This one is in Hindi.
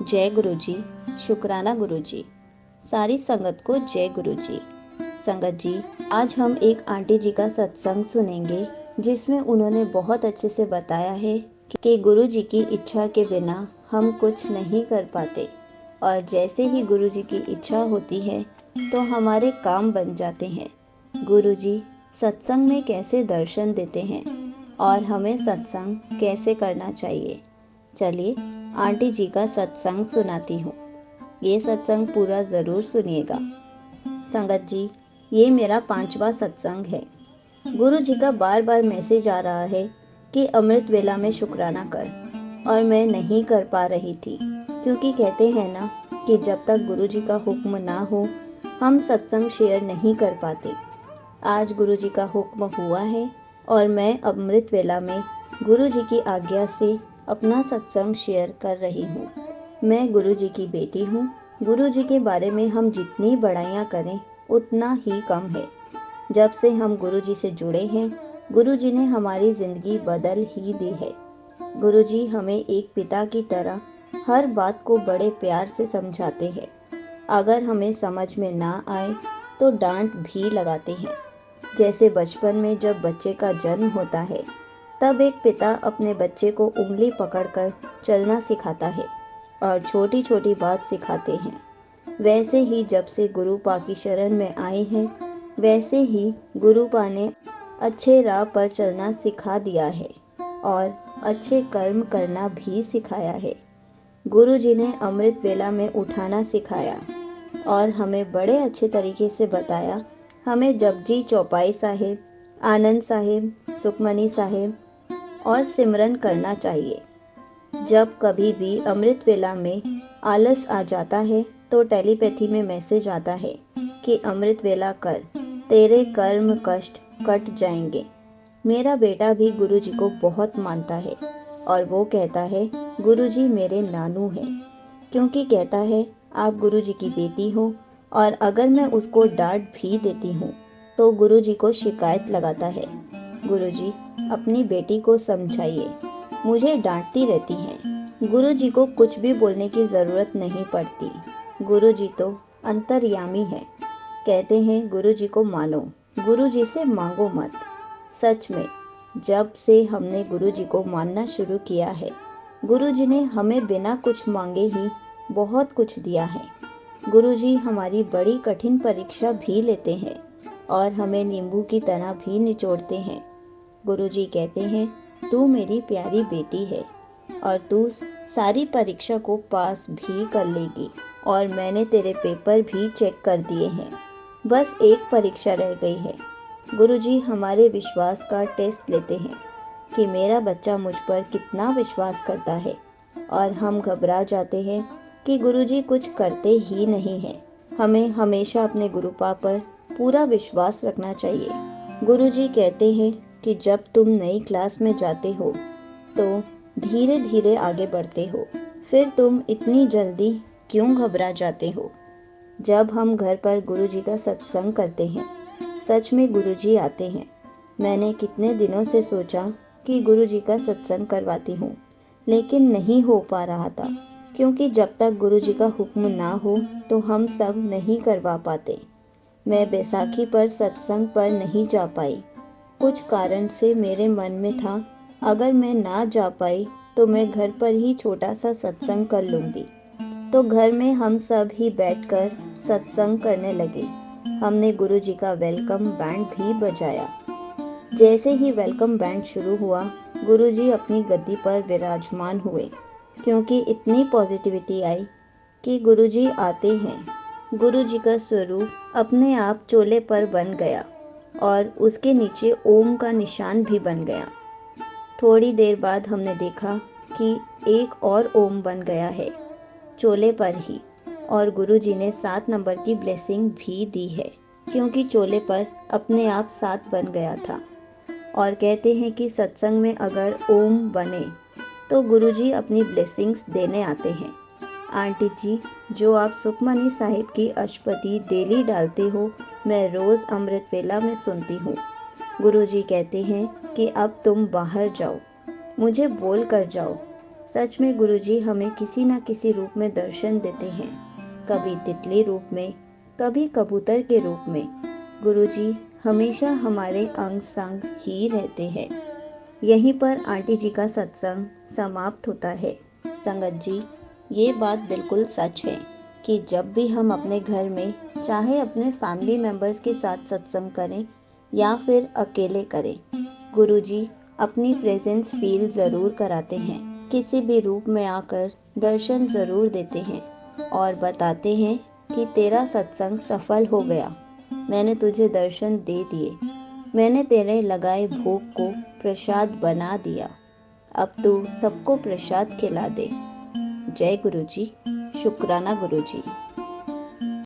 जय गुरु जी। शुक्राना गुरु जी। सारी संगत को जय गुरु जी। संगत जी, आज हम एक आंटी जी का सत्संग सुनेंगे जिसमें उन्होंने बहुत अच्छे से बताया है कि गुरु जी की इच्छा के बिना हम कुछ नहीं कर पाते और जैसे ही गुरु जी की इच्छा होती है तो हमारे काम बन जाते हैं। गुरु जी सत्संग में कैसे दर्शन देते हैं और हमें सत्संग कैसे करना चाहिए। चलिए आंटी जी का सत्संग सुनाती हूँ। ये सत्संग पूरा ज़रूर सुनिएगा। संगत जी, ये मेरा 5वां सत्संग है। गुरु जी का बार बार मैसेज आ रहा है कि अमृत वेला में शुक्राना कर, और मैं नहीं कर पा रही थी क्योंकि कहते हैं ना कि जब तक गुरु जी का हुक्म ना हो हम सत्संग शेयर नहीं कर पाते। आज गुरु जी का हुक्म हुआ है और मैं अमृत वेला में गुरु जी की आज्ञा से अपना सत्संग शेयर कर रही हूँ। मैं गुरु जी की बेटी हूँ। गुरु जी के बारे में हम जितनी बड़ाइयाँ करें उतना ही कम है। जब से हम गुरु जी से जुड़े हैं, गुरु जी ने हमारी ज़िंदगी बदल ही दी है। गुरु जी हमें एक पिता की तरह हर बात को बड़े प्यार से समझाते हैं। अगर हमें समझ में ना आए तो डांट भी लगाते हैं। जैसे बचपन में जब बच्चे का जन्म होता है तब एक पिता अपने बच्चे को उंगली पकड़कर चलना सिखाता है और छोटी छोटी बात सिखाते हैं। वैसे ही जब से गुरुपा की शरण में आए हैं, वैसे ही गुरुपा ने अच्छे राह पर चलना सिखा दिया है और अच्छे कर्म करना भी सिखाया है। गुरु जी ने अमृत वेला में उठाना सिखाया और हमें बड़े अच्छे तरीके से बताया। हमें जपजी चौपाई साहिब, आनंद साहिब, सुखमनी साहिब और सिमरन करना चाहिए। जब कभी भी अमृत वेला में आलस आ जाता है तो टेलीपैथी में मैसेज आता है कि अमृत वेला कर, तेरे कर्म कष्ट कट जाएंगे। मेरा बेटा भी गुरु जी को बहुत मानता है और वो कहता है गुरु जी मेरे नानू हैं, क्योंकि कहता है आप गुरु जी की बेटी हो और अगर मैं उसको डांट भी देती हूँ तो गुरु जी को शिकायत लगाता है। गुरु जी अपनी बेटी को समझाइए, मुझे डांटती रहती हैं। गुरु जी को कुछ भी बोलने की ज़रूरत नहीं पड़ती। गुरु जी तो अंतर्यामी है। कहते हैं गुरु जी को मानो, गुरु जी से मांगो मत। सच में जब से हमने गुरु जी को मानना शुरू किया है, गुरु जी ने हमें बिना कुछ मांगे ही बहुत कुछ दिया है। गुरु जी हमारी बड़ी कठिन परीक्षा भी लेते हैं और हमें नींबू की तरह भी निचोड़ते हैं। गुरु जी कहते हैं तू मेरी प्यारी बेटी है और तू सारी परीक्षा को पास भी कर लेगी और मैंने तेरे पेपर भी चेक कर दिए हैं। बस एक परीक्षा रह गई है। गुरु जी हमारे विश्वास का टेस्ट लेते हैं कि मेरा बच्चा मुझ पर कितना विश्वास करता है और हम घबरा जाते हैं कि गुरु जी कुछ करते ही नहीं हैं। हमें हमेशा अपने गुरुपा पर पूरा विश्वास रखना चाहिए। गुरु जी कहते हैं कि जब तुम नई क्लास में जाते हो तो धीरे धीरे आगे बढ़ते हो, फिर तुम इतनी जल्दी क्यों घबरा जाते हो। जब हम घर पर गुरु जी का सत्संग करते हैं, सच में गुरु जी आते हैं। मैंने कितने दिनों से सोचा कि गुरु जी का सत्संग करवाती हूँ, लेकिन नहीं हो पा रहा था क्योंकि जब तक गुरु जी का हुक्म ना हो तो हम सब नहीं करवा पाते। मैं बैसाखी पर सत्संग पर नहीं जा पाई। कुछ कारण से मेरे मन में था अगर मैं ना जा पाई तो मैं घर पर ही छोटा सा सत्संग कर लूँगी। तो घर में हम सब ही बैठकर सत्संग करने लगे। हमने गुरु जी का वेलकम बैंड भी बजाया। जैसे ही वेलकम बैंड शुरू हुआ, गुरु जी अपनी गद्दी पर विराजमान हुए क्योंकि इतनी पॉजिटिविटी आई कि गुरु जी आते हैं। गुरु जी का स्वरूप अपने आप चोले पर बन गया और उसके नीचे ओम का निशान भी बन गया। थोड़ी देर बाद हमने देखा कि एक और ओम बन गया है चोले पर ही, और गुरु जी ने 7 नंबर की ब्लेसिंग भी दी है क्योंकि चोले पर अपने आप 7 बन गया था। और कहते हैं कि सत्संग में अगर ओम बने तो गुरु जी अपनी ब्लेसिंग्स देने आते हैं। आंटी जी, जो आप सुखमनी साहिब की अष्टपदी डेली डालते हो, मैं रोज़ अमृत वेला में सुनती हूँ। गुरु जी कहते हैं कि अब तुम बाहर जाओ, मुझे बोल कर जाओ। सच में गुरुजी हमें किसी न किसी रूप में दर्शन देते हैं, कभी तितली रूप में, कभी कबूतर के रूप में। गुरुजी हमेशा हमारे अंग संग ही रहते हैं। यहीं पर आंटी जी का सत्संग समाप्त होता है। संगत जी, ये बात बिल्कुल सच है कि जब भी हम अपने घर में, चाहे अपने फैमिली मेंबर्स के साथ सत्संग करें या फिर अकेले करें, गुरुजी अपनी प्रेजेंस फील ज़रूर कराते हैं। किसी भी रूप में आकर दर्शन ज़रूर देते हैं और बताते हैं कि तेरा सत्संग सफल हो गया, मैंने तुझे दर्शन दे दिए, मैंने तेरे लगाए भोग को प्रसाद बना दिया, अब तू सबको प्रसाद खिला दे। जय गुरुजी, शुक्राना गुरुजी।